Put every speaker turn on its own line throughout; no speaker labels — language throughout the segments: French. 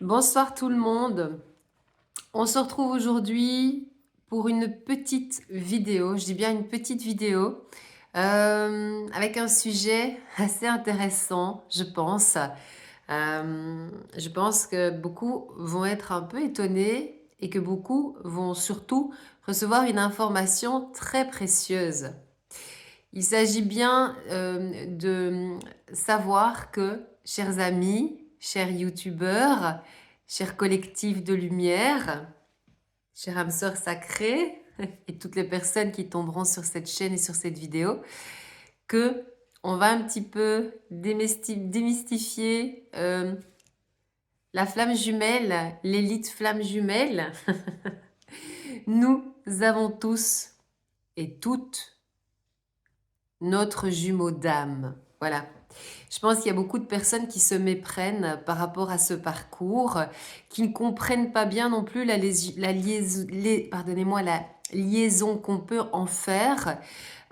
Bonsoir tout le monde. On se retrouve aujourd'hui pour une petite vidéo, je dis bien une petite vidéo, avec un sujet assez intéressant, je pense. Je pense que beaucoup vont être un peu étonnés et que beaucoup vont surtout recevoir une information très précieuse. Il s'agit bien de savoir que, chers amis, chers youtubeurs, chers collectifs de lumière, chers âmes sœurs sacrées et toutes les personnes qui tomberont sur cette chaîne et sur cette vidéo, que on va un petit peu démystifier la flamme jumelle, l'élite flamme jumelle. Nous avons tous et toutes notre jumeau d'âme. Voilà. Je pense qu'il y a beaucoup de personnes qui se méprennent par rapport à ce parcours, qui ne comprennent pas bien non plus pardonnez-moi, la liaison qu'on peut en faire.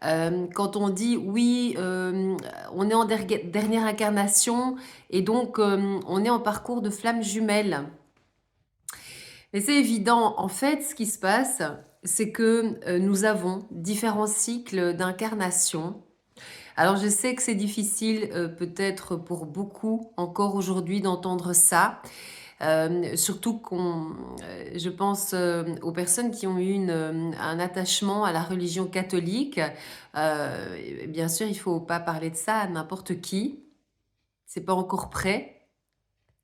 Quand on dit oui, on est en dernière incarnation et donc on est en parcours de flamme jumelle. Mais c'est évident, en fait, ce qui se passe, c'est que nous avons différents cycles d'incarnation. Alors je sais que c'est difficile peut-être pour beaucoup encore aujourd'hui d'entendre ça, surtout je pense aux personnes qui ont eu un attachement à la religion catholique. Bien sûr, il ne faut pas parler de ça à n'importe qui. C'est pas encore prêt.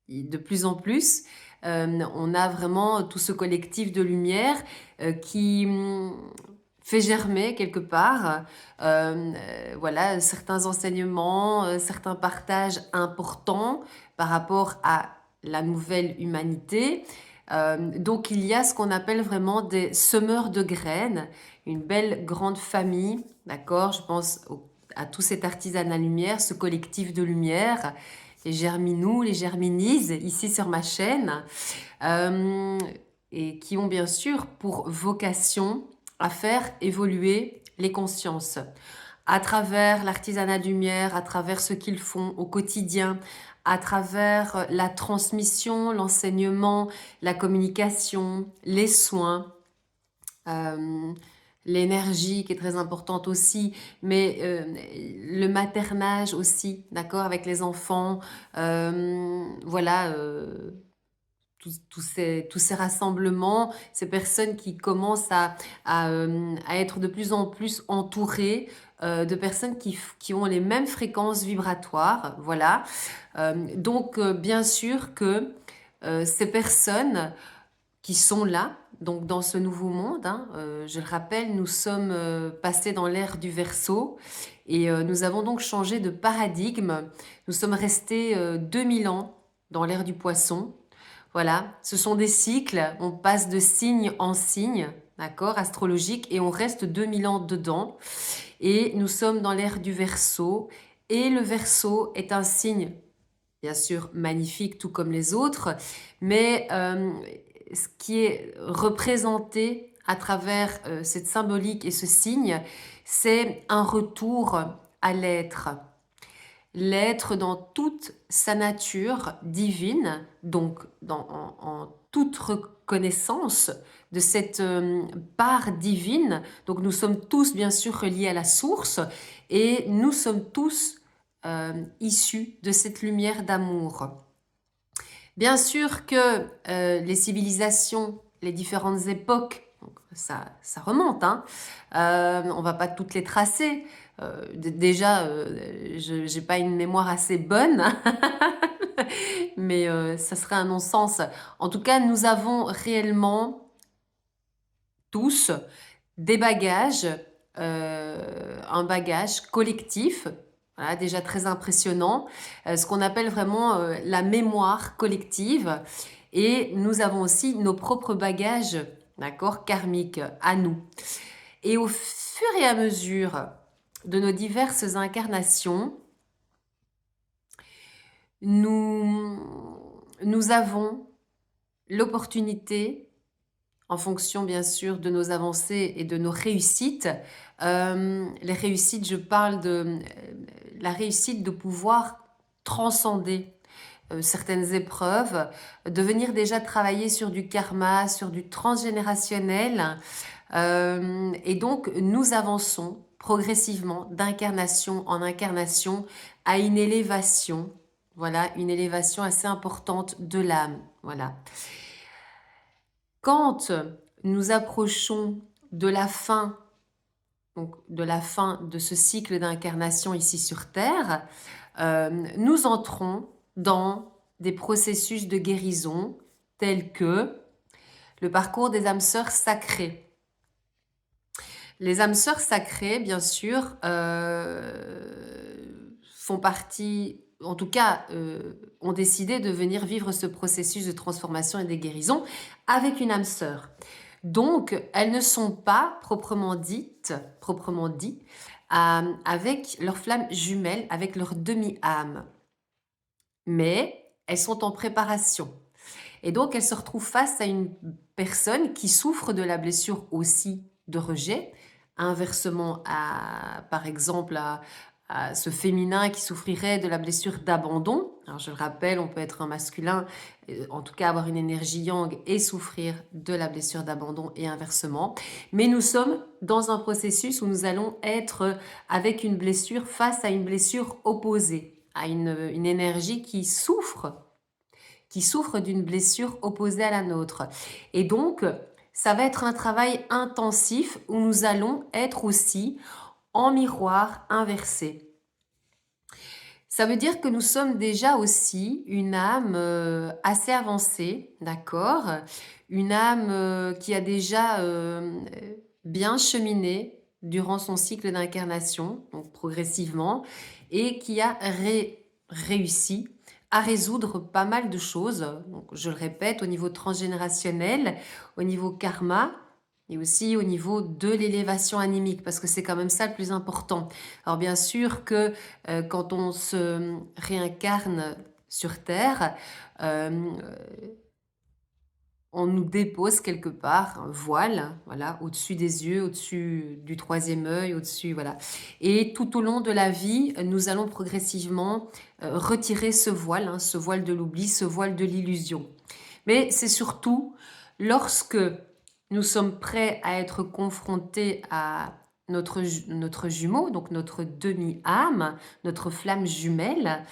De plus en plus, on a vraiment tout ce collectif de lumière qui fait germer quelque part, voilà, certains enseignements, certains partages importants par rapport à la nouvelle humanité. Donc il y a ce qu'on appelle vraiment des semeurs de graines, une belle grande famille, d'accord? Je pense à tout cet artisanat lumière, ce collectif de lumière, les Germinous, les Germinises, ici sur ma chaîne, euh, et qui ont bien sûr pour vocation à faire évoluer les consciences à travers l'artisanat de lumière, à travers ce qu'ils font au quotidien, à travers la transmission, l'enseignement, la communication, les soins, euh, l'énergie qui est très importante aussi, mais le maternage aussi, d'accord, avec les enfants, voilà, tous ces rassemblements, ces personnes qui commencent à être de plus en plus entourées de personnes qui ont les mêmes fréquences vibratoires, voilà. Donc, bien sûr que ces personnes qui sont là, donc dans ce nouveau monde, hein, je le rappelle, nous sommes passés dans l'ère du Verseau et nous avons donc changé de paradigme. Nous sommes restés 2000 ans dans l'ère du Poisson. Voilà, ce sont des cycles, on passe de signe en signe, d'accord, astrologique, et on reste 2000 ans dedans. Et nous sommes dans l'ère du Verseau, et le Verseau est un signe, bien sûr, magnifique, tout comme les autres, mais ce qui est représenté à travers cette symbolique et ce signe, c'est un retour à l'être. L'être dans toute sa nature divine, donc en toute reconnaissance de cette part divine. Donc nous sommes tous bien sûr reliés à la source et nous sommes tous issus de cette lumière d'amour. Bien sûr que les civilisations, les différentes époques, donc ça remonte, hein, on va pas toutes les tracer. Déjà, je n'ai pas une mémoire assez bonne, mais ça serait un non-sens. En tout cas, nous avons réellement tous des bagages, un bagage collectif, voilà, déjà très impressionnant, ce qu'on appelle vraiment la mémoire collective. Et nous avons aussi nos propres bagages, d'accord, karmiques à nous. Et au fur et à mesure de nos diverses incarnations, nous avons l'opportunité, en fonction bien sûr de nos avancées et de nos réussites. Les réussites, je parle de la réussite de pouvoir transcender certaines épreuves, de venir déjà travailler sur du karma, sur du transgénérationnel. Et donc, nous avançons progressivement d'incarnation en incarnation à une élévation, voilà, une élévation assez importante de l'âme, voilà. Quand nous approchons de la fin, donc de la fin de ce cycle d'incarnation ici sur Terre, nous entrons dans des processus de guérison tels que le parcours des âmes sœurs sacrées. Les âmes sœurs sacrées, bien sûr, font partie, en tout cas, ont décidé de venir vivre ce processus de transformation et de guérison avec une âme sœur. Donc, elles ne sont pas proprement dit, avec leur flamme jumelle, avec leur demi-âme. Mais elles sont en préparation. Et donc, elles se retrouvent face à une personne qui souffre de la blessure aussi de rejet, inversement par exemple, à ce féminin qui souffrirait de la blessure d'abandon. Alors, je le rappelle, on peut être un masculin, en tout cas avoir une énergie yang et souffrir de la blessure d'abandon et inversement. Mais nous sommes dans un processus où nous allons être avec une blessure face à une blessure opposée, à une énergie qui souffre d'une blessure opposée à la nôtre. Et donc, ça va être un travail intensif où nous allons être aussi en miroir inversé. Ça veut dire que nous sommes déjà aussi une âme assez avancée, d'accord? Une âme qui a déjà bien cheminé durant son cycle d'incarnation, donc progressivement, et qui a réussi à résoudre pas mal de choses. Donc, je le répète, au niveau transgénérationnel, au niveau karma, et aussi au niveau de l'élévation animique, parce que c'est quand même ça le plus important. Alors bien sûr que quand on se réincarne sur Terre, on nous dépose quelque part un voile, voilà, au-dessus des yeux, au-dessus du troisième œil, au-dessus, voilà. Et tout au long de la vie, nous allons progressivement retirer ce voile de l'oubli, ce voile de l'illusion. Mais c'est surtout lorsque nous sommes prêts à être confrontés à notre jumeau, donc notre demi-âme, notre flamme jumelle,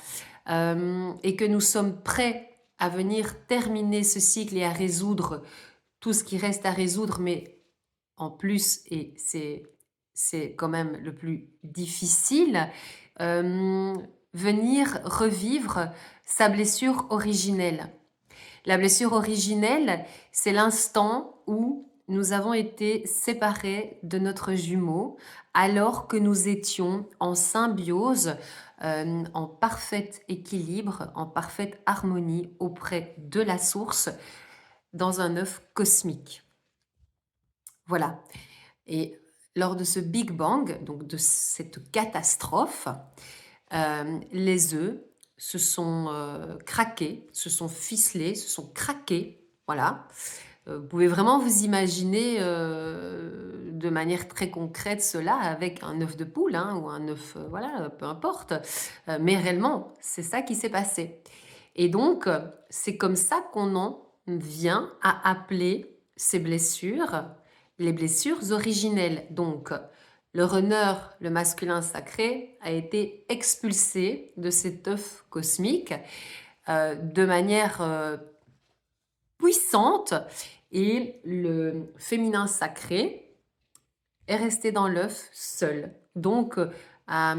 et que nous sommes prêts à venir terminer ce cycle et à résoudre tout ce qui reste à résoudre, mais en plus, et c'est quand même le plus difficile, venir revivre sa blessure originelle. La blessure originelle, c'est l'instant où nous avons été séparés de notre jumeau alors que nous étions en symbiose, en parfait équilibre, en parfaite harmonie auprès de la source dans un œuf cosmique. Voilà. Et lors de ce Big Bang, donc de cette catastrophe, les œufs se sont craqués, se sont ficelés, se sont craqués, voilà. Vous pouvez vraiment vous imaginer de manière très concrète cela avec un œuf de poule ou un œuf, voilà, peu importe. Mais réellement, c'est ça qui s'est passé. Et donc, c'est comme ça qu'on en vient à appeler ces blessures les blessures originelles. Donc, le runner, le masculin sacré, a été expulsé de cet œuf cosmique de manière puissante et le féminin sacré est resté dans l'œuf seul. Donc, a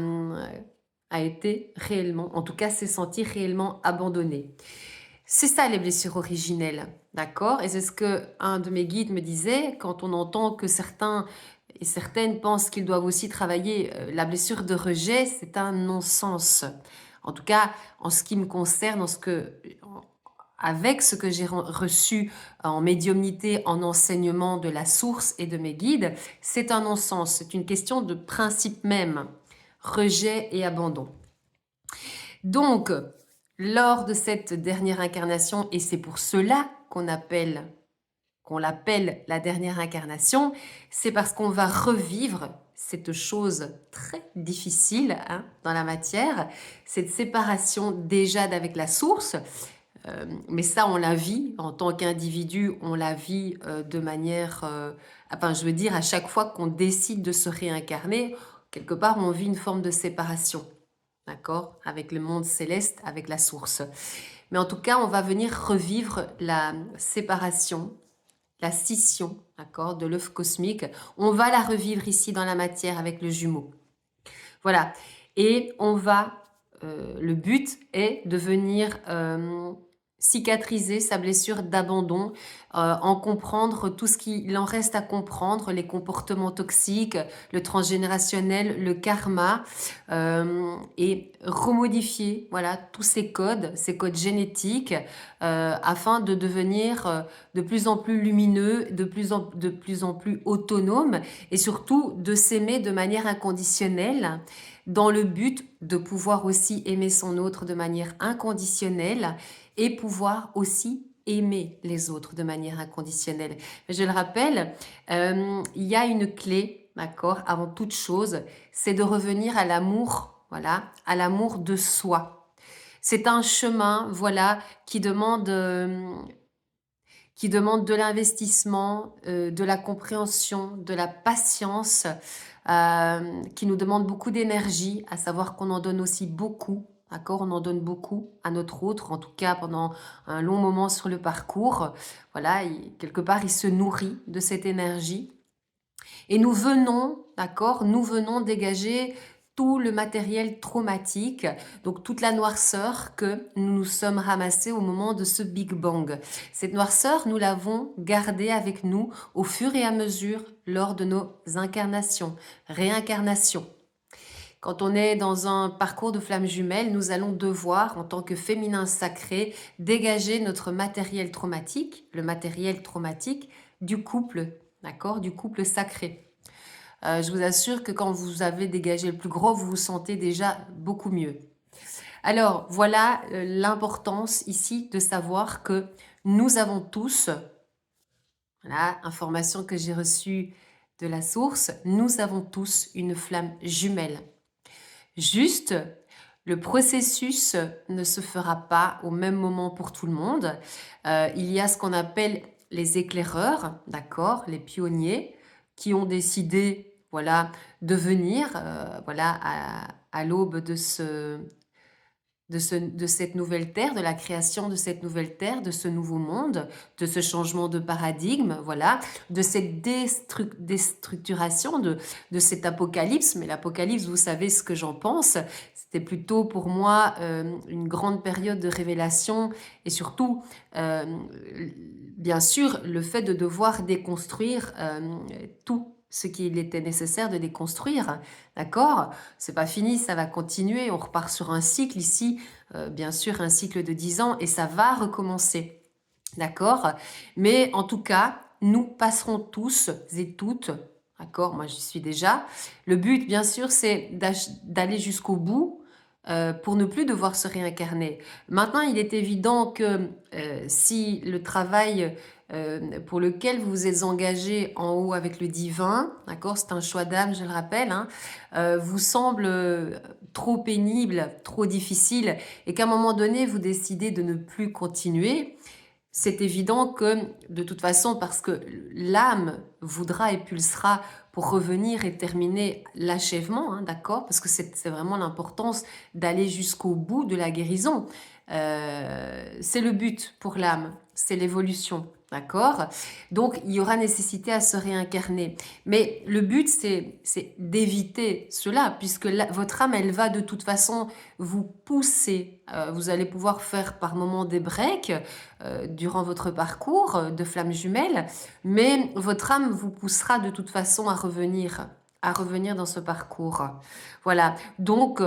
été réellement, en tout cas, s'est senti réellement abandonné. C'est ça les blessures originelles, d'accord? Et c'est ce que un de mes guides me disait quand on entend que certains et certaines pensent qu'ils doivent aussi travailler la blessure de rejet, c'est un non-sens. En tout cas, en ce qui me concerne, avec ce que j'ai reçu en médiumnité, en enseignement de la source et de mes guides, c'est un non-sens. C'est une question de principe même, rejet et abandon. Donc, lors de cette dernière incarnation, et c'est pour cela qu'on l'appelle la dernière incarnation, c'est parce qu'on va revivre cette chose très difficile hein, dans la matière, cette séparation déjà d'avec la source. Mais ça, on la vit en tant qu'individu, on la vit de manière, enfin, je veux dire, à chaque fois qu'on décide de se réincarner, quelque part, on vit une forme de séparation, d'accord, avec le monde céleste, avec la source. Mais en tout cas, on va venir revivre la séparation, la scission, d'accord, de l'œuf cosmique. On va la revivre ici dans la matière avec le jumeau. Voilà. Et on va, le but est de venir cicatriser sa blessure d'abandon, en comprendre tout ce qu'il en reste à comprendre, les comportements toxiques, le transgénérationnel, le karma, et remodifier voilà, tous ces codes génétiques, afin de devenir de plus en plus lumineux, de plus en plus autonome et surtout de s'aimer de manière inconditionnelle dans le but de pouvoir aussi aimer son autre de manière inconditionnelle et pouvoir aussi aimer les autres de manière inconditionnelle. Je le rappelle, il y a une clé, d'accord, avant toute chose, c'est de revenir à l'amour, voilà, à l'amour de soi. C'est un chemin, voilà, qui demande de l'investissement, de la compréhension, de la patience, qui nous demande beaucoup d'énergie, à savoir qu'on en donne aussi beaucoup, d'accord? On en donne beaucoup à notre autre, en tout cas pendant un long moment sur le parcours. Voilà, quelque part, il se nourrit de cette énergie. Et nous venons, d'accord, nous venons dégager tout le matériel traumatique, donc toute la noirceur que nous nous sommes ramassés au moment de ce Big Bang. Cette noirceur, nous l'avons gardée avec nous au fur et à mesure lors de nos incarnations, réincarnations. Quand on est dans un parcours de flamme jumelle, nous allons devoir, en tant que féminin sacré, dégager notre matériel traumatique, le matériel traumatique du couple, d'accord, du couple sacré. Je vous assure que quand vous avez dégagé le plus gros, vous vous sentez déjà beaucoup mieux. Alors, voilà l'importance ici de savoir que nous avons tous, voilà, information que j'ai reçue de la source, nous avons tous une flamme jumelle. Juste, le processus ne se fera pas au même moment pour tout le monde. Il y a ce qu'on appelle les éclaireurs, d'accord, les pionniers, qui ont décidé voilà, de venir voilà, à l'aube de cette nouvelle terre, de la création de cette nouvelle terre, de ce nouveau monde, de ce changement de paradigme, voilà, de cette déstructuration, de cet apocalypse. Mais l'apocalypse, vous savez ce que j'en pense, c'était plutôt pour moi une grande période de révélation et surtout, bien sûr, le fait de devoir déconstruire tout ce qu'il était nécessaire de déconstruire, d'accord? C'est pas fini, ça va continuer, on repart sur un cycle ici, bien sûr un cycle de 10 ans et ça va recommencer, d'accord? Mais en tout cas, nous passerons tous et toutes, d'accord? Moi j'y suis déjà. Le but, bien sûr, c'est d'aller jusqu'au bout, pour ne plus devoir se réincarner. Maintenant, il est évident que si le travail pour lequel vous vous êtes engagé en haut avec le divin, d'accord, c'est un choix d'âme, je le rappelle, hein, vous semble trop pénible, trop difficile, et qu'à un moment donné, vous décidez de ne plus continuer, c'est évident que, de toute façon, parce que l'âme voudra et pulsera pour revenir et terminer l'achèvement, hein, d'accord? Parce que c'est vraiment l'importance d'aller jusqu'au bout de la guérison. C'est le but pour l'âme, c'est l'évolution, d'accord? Donc, il y aura nécessité à se réincarner. Mais le but, c'est d'éviter cela, puisque votre âme, elle va de toute façon vous pousser. Vous allez pouvoir faire par moments des breaks durant votre parcours de flamme jumelle, mais votre âme vous poussera de toute façon à revenir dans ce parcours. Voilà, donc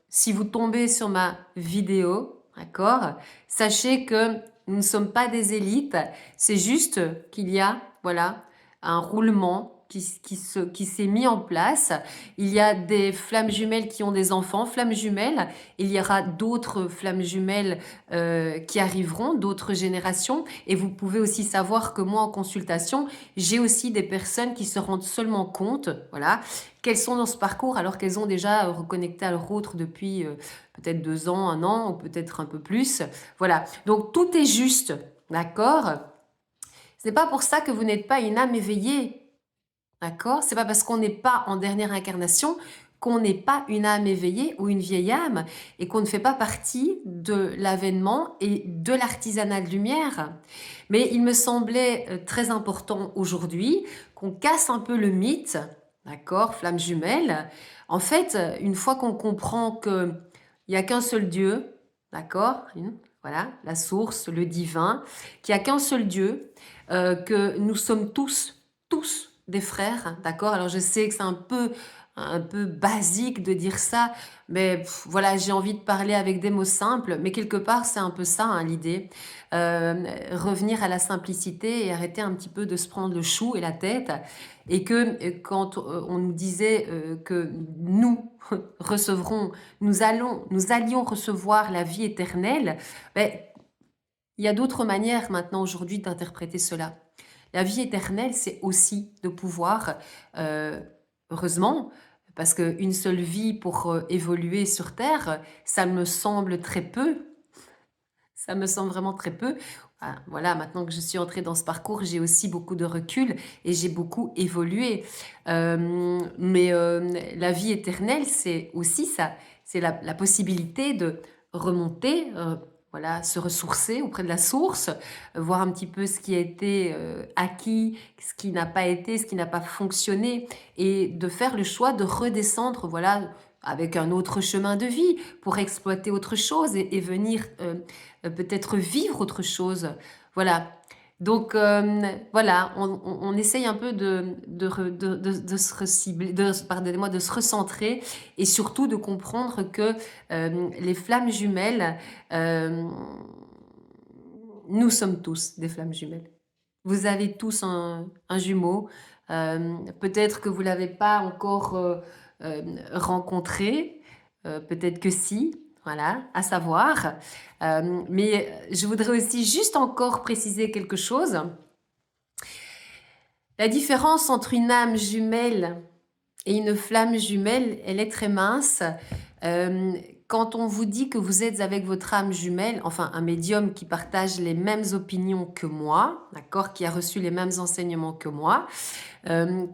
si vous tombez sur ma vidéo, d'accord, sachez que nous ne sommes pas des élites, c'est juste qu'il y a, voilà, un roulement qui s'est mis en place. Il y a des flammes jumelles qui ont des enfants, flammes jumelles. Il y aura d'autres flammes jumelles qui arriveront, d'autres générations. Et vous pouvez aussi savoir que moi, en consultation, j'ai aussi des personnes qui se rendent seulement compte, voilà, qu'elles sont dans ce parcours alors qu'elles ont déjà reconnecté à leur autre depuis peut-être 2 ans, 1 an, ou peut-être un peu plus. Voilà, donc tout est juste, d'accord? Ce n'est pas pour ça que vous n'êtes pas une âme éveillée, d'accord? C'est pas parce qu'on n'est pas en dernière incarnation qu'on n'est pas une âme éveillée ou une vieille âme et qu'on ne fait pas partie de l'avènement et de l'artisanat de lumière. Mais il me semblait très important aujourd'hui qu'on casse un peu le mythe, d'accord, flamme jumelle. En fait, une fois qu'on comprend qu'il n'y a qu'un seul Dieu, d'accord, voilà, la source, le divin, qu'il n'y a qu'un seul Dieu, que nous sommes tous des frères, d'accord? Alors je sais que c'est un peu basique de dire ça, mais voilà, j'ai envie de parler avec des mots simples, mais quelque part c'est un peu ça hein, l'idée. Revenir à la simplicité et arrêter un petit peu de se prendre le chou et la tête, et que quand on nous disait que nous recevrons, nous allions recevoir la vie éternelle, ben, il y a d'autres manières maintenant aujourd'hui d'interpréter cela. La vie éternelle, c'est aussi de pouvoir, heureusement, parce qu'une seule vie pour évoluer sur Terre, ça me semble très peu, ça me semble vraiment très peu. Ah, voilà, maintenant que je suis entrée dans ce parcours, j'ai aussi beaucoup de recul et j'ai beaucoup évolué. Mais la vie éternelle, c'est aussi ça, c'est la possibilité de remonter, voilà, se ressourcer auprès de la source, voir un petit peu ce qui a été acquis, ce qui n'a pas été, ce qui n'a pas fonctionné, et de faire le choix de redescendre, voilà, avec un autre chemin de vie pour exploiter autre chose et venir peut-être vivre autre chose. Voilà. Donc voilà, on essaye un peu de se recibler, pardonnez-moi, de se recentrer et surtout de comprendre que les flammes jumelles, nous sommes tous des flammes jumelles. Vous avez tous un jumeau. Peut-être que vous ne l'avez pas encore rencontré. Peut-être que si. Voilà, à savoir. Mais je voudrais aussi juste encore préciser quelque chose. La différence entre une âme jumelle et une flamme jumelle, elle est très mince. Quand on vous dit que vous êtes avec votre âme jumelle, enfin un médium qui partage les mêmes opinions que moi, d'accord, qui a reçu les mêmes enseignements que moi, euh,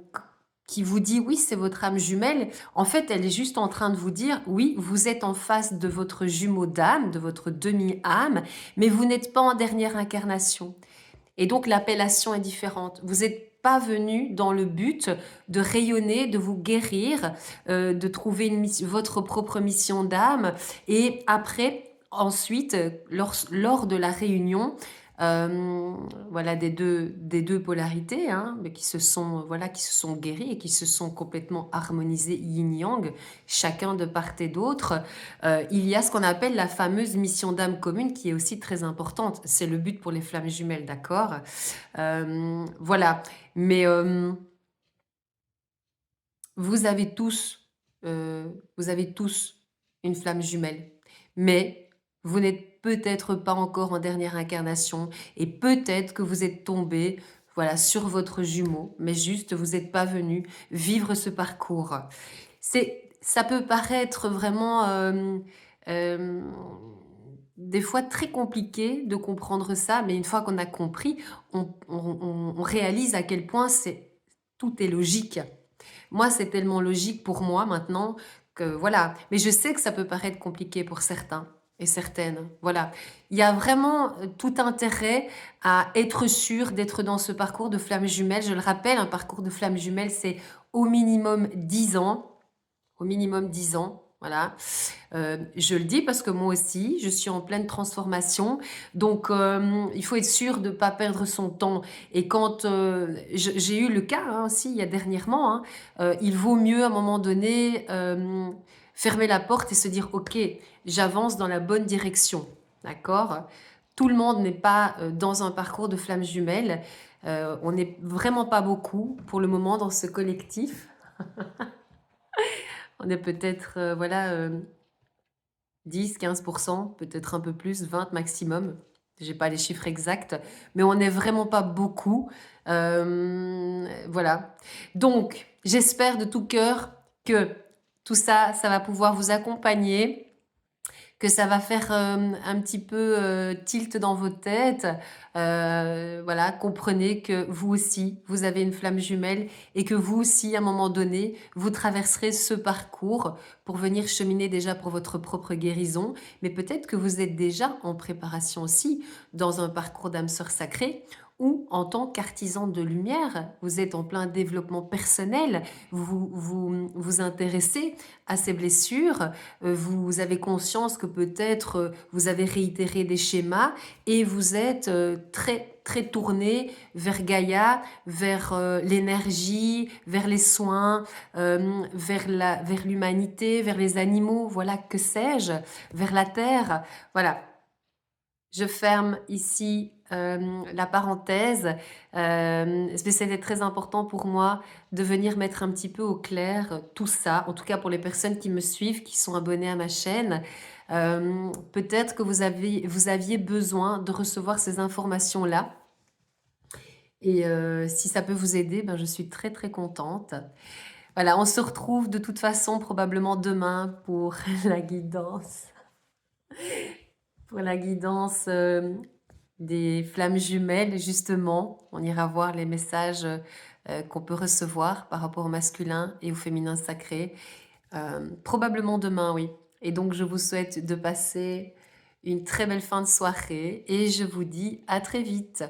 qui vous dit oui, c'est votre âme jumelle, en fait, elle est juste en train de vous dire oui, vous êtes en face de votre jumeau d'âme, de votre demi-âme, mais vous n'êtes pas en dernière incarnation. Et donc l'appellation est différente. Vous n'êtes pas venu dans le but de rayonner, de vous guérir, de trouver votre propre mission d'âme. Et après, ensuite, lors de la réunion, voilà des deux polarités, hein, mais qui se sont guéries et qui se sont complètement harmonisées yin-yang, chacun de part et d'autre. Il y a ce qu'on appelle la fameuse mission d'âme commune qui est aussi très importante. C'est le but pour les flammes jumelles, d'accord? Voilà. Mais vous avez tous, vous avez tous une flamme jumelle. Mais vous n'êtes peut-être pas encore en dernière incarnation et peut-être que vous êtes tombé, voilà, sur votre jumeau, mais juste vous n'êtes pas venu vivre ce parcours. Ça peut paraître vraiment euh, des fois très compliqué de comprendre ça, mais une fois qu'on a compris, on réalise à quel point tout est logique. Moi, c'est tellement logique pour moi maintenant que voilà. Mais je sais que ça peut paraître compliqué pour certains et certaines. Voilà. Il y a vraiment tout intérêt à être sûr d'être dans ce parcours de flamme jumelle. Je le rappelle, un parcours de flamme jumelle, c'est au minimum 10 ans. Au minimum 10 ans. Voilà. Je le dis parce que moi aussi, je suis en pleine transformation. Donc, il faut être sûr de ne pas perdre son temps. Et quand j'ai eu le cas hein, aussi, il y a dernièrement, hein, il vaut mieux à un moment donné fermer la porte et se dire, OK, j'avance dans la bonne direction. D'accord? Tout le monde n'est pas dans un parcours de flamme jumelle. On n'est vraiment pas beaucoup pour le moment dans ce collectif. On est peut-être, voilà, 10-15%, peut-être un peu plus, 20 maximum. J'ai pas les chiffres exacts, mais on n'est vraiment pas beaucoup. Voilà. Donc, j'espère de tout cœur que tout ça, ça va pouvoir vous accompagner, que ça va faire un petit peu tilt dans vos têtes. Voilà, comprenez que vous aussi, vous avez une flamme jumelle et que vous aussi, à un moment donné, vous traverserez ce parcours pour venir cheminer déjà pour votre propre guérison. Mais peut-être que vous êtes déjà en préparation aussi dans un parcours d'âme sœur sacrée ou en tant qu'artisan de lumière, vous êtes en plein développement personnel, vous intéressez à ces blessures, vous avez conscience que peut-être vous avez réitéré des schémas et vous êtes très tourné vers Gaïa, vers l'énergie, vers les soins, vers l'humanité, vers les animaux, voilà, que sais-je, vers la terre. Voilà, je ferme ici la parenthèse, mais c'était très important pour moi de venir mettre un petit peu au clair tout ça, en tout cas pour les personnes qui me suivent, qui sont abonnées à ma chaîne. Peut-être que vous aviez besoin de recevoir ces informations-là. Et si ça peut vous aider, ben, je suis très contente. Voilà, on se retrouve de toute façon probablement demain pour la guidance. Pour la guidance des flammes jumelles, justement. On ira voir les messages qu'on peut recevoir par rapport au masculin et au féminin sacré. Probablement demain, oui. Et donc, je vous souhaite de passer une très belle fin de soirée et je vous dis à très vite.